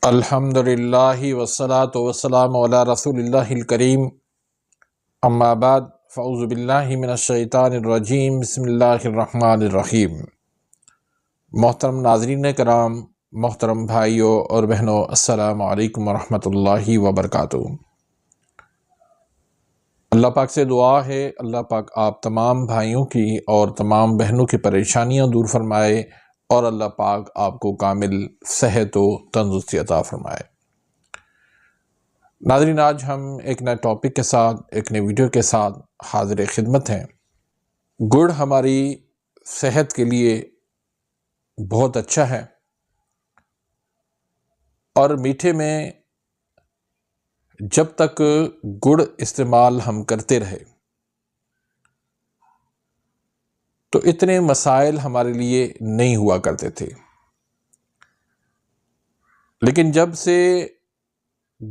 الحمدللہ والصلاة والسلام علی رسول اللہ الکریم، اما بعد فاعوذ باللہ من الشیطان الرجیم، بسم اللہ الرحمن الرحیم۔ محترم ناظرین کرام، محترم بھائیوں اور بہنوں، السلام علیکم ورحمۃ اللہ وبرکاتہ۔ اللہ پاک سے دعا ہے اللہ پاک آپ تمام بھائیوں کی اور تمام بہنوں کی پریشانیاں دور فرمائے اور اللہ پاک آپ کو کامل صحت و تندرستی عطا فرمائے۔ ناظرین، آج ہم ایک نئے ٹاپک کے ساتھ، ایک نئے ویڈیو کے ساتھ حاضر خدمت ہیں۔ گڑ ہماری صحت کے لیے بہت اچھا ہے، اور میٹھے میں جب تک گڑ استعمال ہم کرتے رہے تو اتنے مسائل ہمارے لیے نہیں ہوا کرتے تھے، لیکن جب سے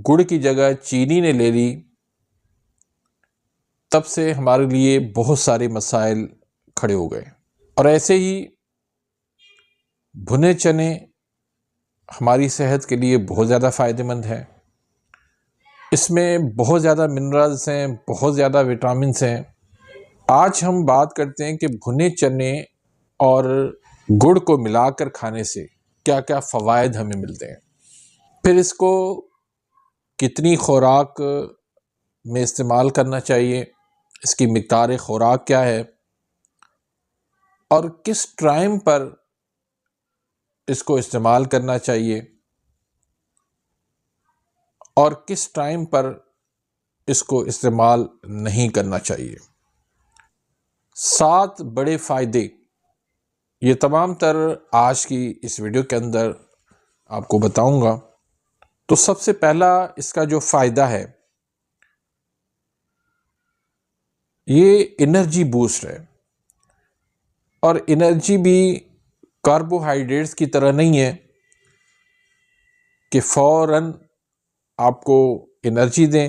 گڑ کی جگہ چینی نے لے لی تب سے ہمارے لیے بہت سارے مسائل کھڑے ہو گئے۔ اور ایسے ہی بھنے چنے ہماری صحت کے لیے بہت زیادہ فائدہ مند ہیں، اس میں بہت زیادہ منرلز ہیں، بہت زیادہ وٹامنس ہیں۔ آج ہم بات کرتے ہیں کہ بھنے چنے اور گڑ کو ملا کر کھانے سے کیا کیا فوائد ہمیں ملتے ہیں، پھر اس کو کتنی خوراک میں استعمال کرنا چاہیے، اس کی مقدار خوراک کیا ہے، اور کس ٹائم پر اس کو استعمال کرنا چاہیے اور کس ٹائم پر اس کو استعمال نہیں کرنا چاہیے۔ 7 بڑے فائدے، یہ تمام تر آج کی اس ویڈیو کے اندر آپ کو بتاؤں گا۔ تو سب سے پہلا اس کا جو فائدہ ہے یہ انرجی بوسٹ ہے، اور انرجی بھی کاربوہائیڈریٹس کی طرح نہیں ہے کہ فوراً آپ کو انرجی دیں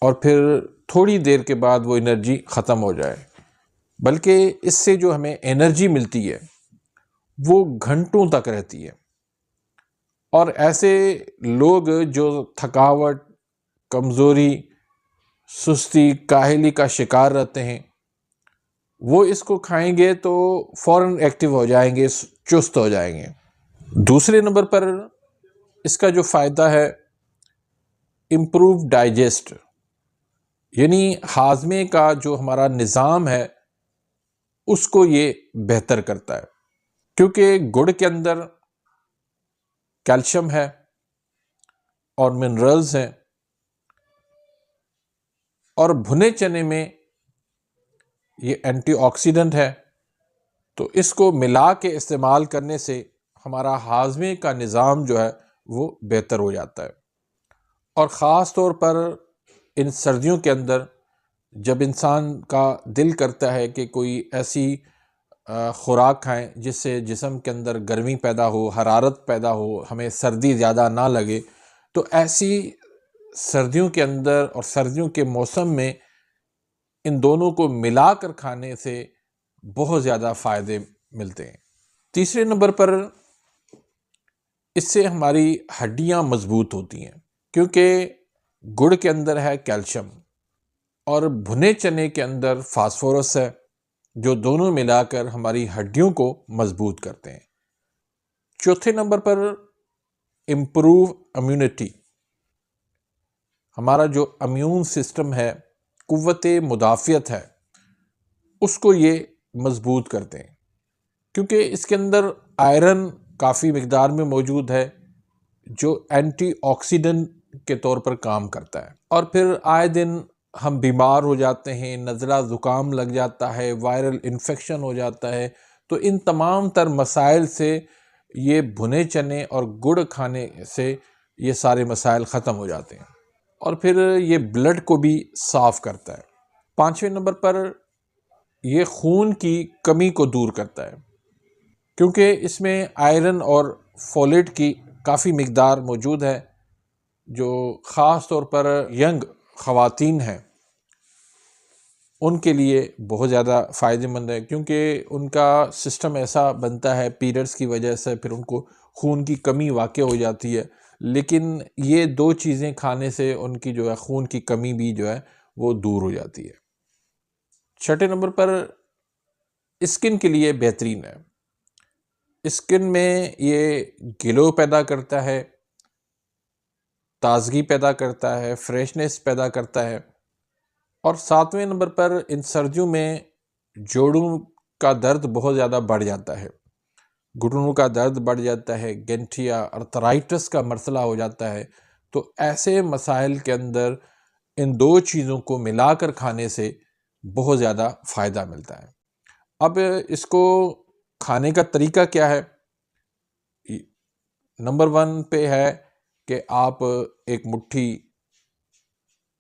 اور پھر تھوڑی دیر کے بعد وہ انرجی ختم ہو جائے، بلکہ اس سے جو ہمیں انرجی ملتی ہے وہ گھنٹوں تک رہتی ہے۔ اور ایسے لوگ جو تھکاوٹ، کمزوری، سستی، کاہلی کا شکار رہتے ہیں وہ اس کو کھائیں گے تو فوراً ایکٹیو ہو جائیں گے، چست ہو جائیں گے۔ دوسرے نمبر پر اس کا جو فائدہ ہے امپروو ڈائجسٹ، یعنی ہاضمے کا جو ہمارا نظام ہے اس کو یہ بہتر کرتا ہے، کیونکہ گڑ کے اندر کیلشیم ہے اور منرلز ہیں، اور بھنے چنے میں یہ اینٹی آکسیڈنٹ ہے، تو اس کو ملا کے استعمال کرنے سے ہمارا ہاضمے کا نظام جو ہے وہ بہتر ہو جاتا ہے۔ اور خاص طور پر ان سردیوں کے اندر جب انسان کا دل کرتا ہے کہ کوئی ایسی خوراک کھائیں جس سے جسم کے اندر گرمی پیدا ہو، حرارت پیدا ہو، ہمیں سردی زیادہ نہ لگے، تو ایسی سردیوں کے اندر اور سردیوں کے موسم میں ان دونوں کو ملا کر کھانے سے بہت زیادہ فائدے ملتے ہیں۔ تیسرے نمبر پر اس سے ہماری ہڈیاں مضبوط ہوتی ہیں، کیونکہ گڑ کے اندر ہے کیلشیم اور بھنے چنے کے اندر فاسفورس ہے، جو دونوں ملا کر ہماری ہڈیوں کو مضبوط کرتے ہیں۔ چوتھے نمبر پر امپروو امیونٹی، ہمارا جو امیون سسٹم ہے، قوت مدافعت ہے، اس کو یہ مضبوط کرتے ہیں، کیونکہ اس کے اندر آئرن کافی مقدار میں موجود ہے جو اینٹی آکسیڈنٹ کے طور پر کام کرتا ہے۔ اور پھر آئے دن ہم بیمار ہو جاتے ہیں، نزلہ زکام لگ جاتا ہے، وائرل انفیکشن ہو جاتا ہے، تو ان تمام تر مسائل سے یہ بھنے چنے اور گڑ کھانے سے یہ سارے مسائل ختم ہو جاتے ہیں، اور پھر یہ بلڈ کو بھی صاف کرتا ہے۔ 5ویں نمبر پر یہ خون کی کمی کو دور کرتا ہے، کیونکہ اس میں آئرن اور فولیٹ کی کافی مقدار موجود ہے، جو خاص طور پر ینگ خواتین ہیں ان کے لیے بہت زیادہ فائدہ مند ہے، کیونکہ ان کا سسٹم ایسا بنتا ہے پیریڈز کی وجہ سے، پھر ان کو خون کی کمی واقع ہو جاتی ہے، لیکن یہ دو چیزیں کھانے سے ان کی جو ہے خون کی کمی بھی جو ہے وہ دور ہو جاتی ہے۔ چھٹے نمبر پر اسکن کے لیے بہترین ہے۔ اسکن میں یہ گلو پیدا کرتا ہے، تازگی پیدا کرتا ہے، فریشنس پیدا کرتا ہے، اور 7ویں نمبر پر ان سردیوں میں جوڑوں کا درد بہت زیادہ بڑھ جاتا ہے، گھٹنوں کا درد بڑھ جاتا ہے، گنٹھیا ارتھرائٹس کا مسئلہ ہو جاتا ہے۔ تو ایسے مسائل کے اندر ان دو چیزوں کو ملا کر کھانے سے بہت زیادہ فائدہ ملتا ہے۔ اب اس کو کھانے کا طریقہ کیا ہے؟ نمبر 1 پہ ہے کہ آپ ایک مٹھی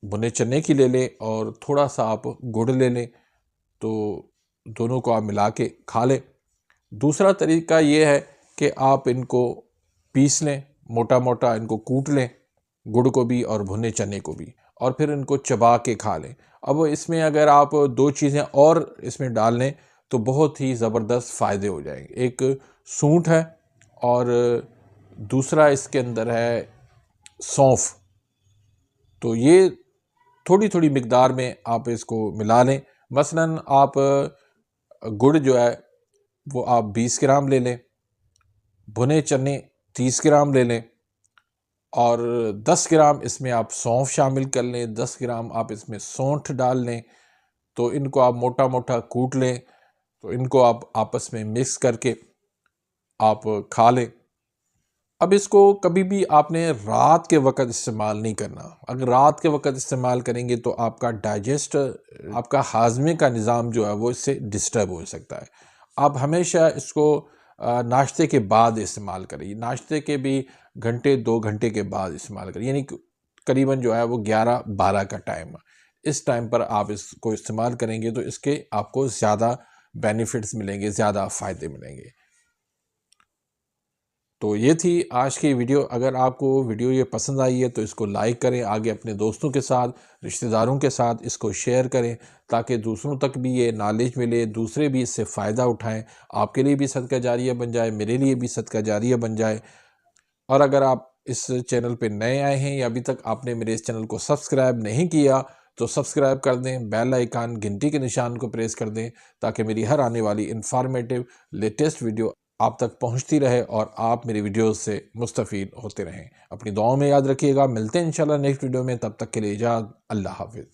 بھنے چنے کی لے لیں اور تھوڑا سا آپ گڑ لے لیں، تو دونوں کو آپ ملا کے کھا لیں۔ دوسرا طریقہ یہ ہے کہ آپ ان کو پیس لیں، موٹا موٹا ان کو کوٹ لیں، گڑ کو بھی اور بھنے چنے کو بھی، اور پھر ان کو چبا کے کھا لیں۔ اب اس میں اگر آپ دو چیزیں اور اس میں ڈال لیں تو بہت ہی زبردست فائدے ہو جائیں گے۔ ایک سونٹ ہے اور دوسرا اس کے اندر ہے سونف۔ تو یہ تھوڑی تھوڑی مقدار میں آپ اس کو ملا لیں۔ مثلاً آپ گڑ جو ہے وہ آپ 20 گرام لے لیں، بھنے چنے 30 گرام لے لیں، اور 10 گرام اس میں آپ سونف شامل کر لیں، 10 گرام آپ اس میں سونٹھ ڈال لیں، تو ان کو آپ موٹا موٹا کوٹ لیں، تو ان کو آپ آپس میں مکس کر کے آپ کھا لیں۔ اب اس کو کبھی بھی آپ نے رات کے وقت استعمال نہیں کرنا۔ اگر رات کے وقت استعمال کریں گے تو آپ کا آپ کا ہاضمے کا نظام جو ہے وہ اس سے ڈسٹرب ہو سکتا ہے۔ آپ ہمیشہ اس کو ناشتے کے بعد استعمال کریں، ناشتے کے بھی گھنٹے 2 گھنٹے کے بعد استعمال کریں، یعنی قریباً جو ہے وہ 11-12 کا ٹائم ہے۔ اس ٹائم پر آپ اس کو استعمال کریں گے تو اس کے آپ کو زیادہ بینیفٹس ملیں گے، زیادہ فائدے ملیں گے۔ تو یہ تھی آج کی ویڈیو۔ اگر آپ کو ویڈیو یہ پسند آئی ہے تو اس کو لائک کریں، آگے اپنے دوستوں کے ساتھ، رشتہ داروں کے ساتھ اس کو شیئر کریں، تاکہ دوسروں تک بھی یہ نالج ملے، دوسرے بھی اس سے فائدہ اٹھائیں، آپ کے لیے بھی صدقہ جاریہ بن جائے، میرے لیے بھی صدقہ جاریہ بن جائے۔ اور اگر آپ اس چینل پہ نئے آئے ہیں یا ابھی تک آپ نے میرے اس چینل کو سبسکرائب نہیں کیا تو سبسکرائب کر دیں، بیل آئیکن گھنٹی کے نشان کو پریس کر دیں، تاکہ میری ہر آنے والی انفارمیٹیو لیٹسٹ ویڈیو آپ تک پہنچتی رہے اور آپ میری ویڈیوز سے مستفید ہوتے رہیں۔ اپنی دعاؤں میں یاد رکھیے گا۔ ملتے ہیں انشاءاللہ نیکسٹ ویڈیو میں، تب تک کے لیے اجازت، اللہ حافظ۔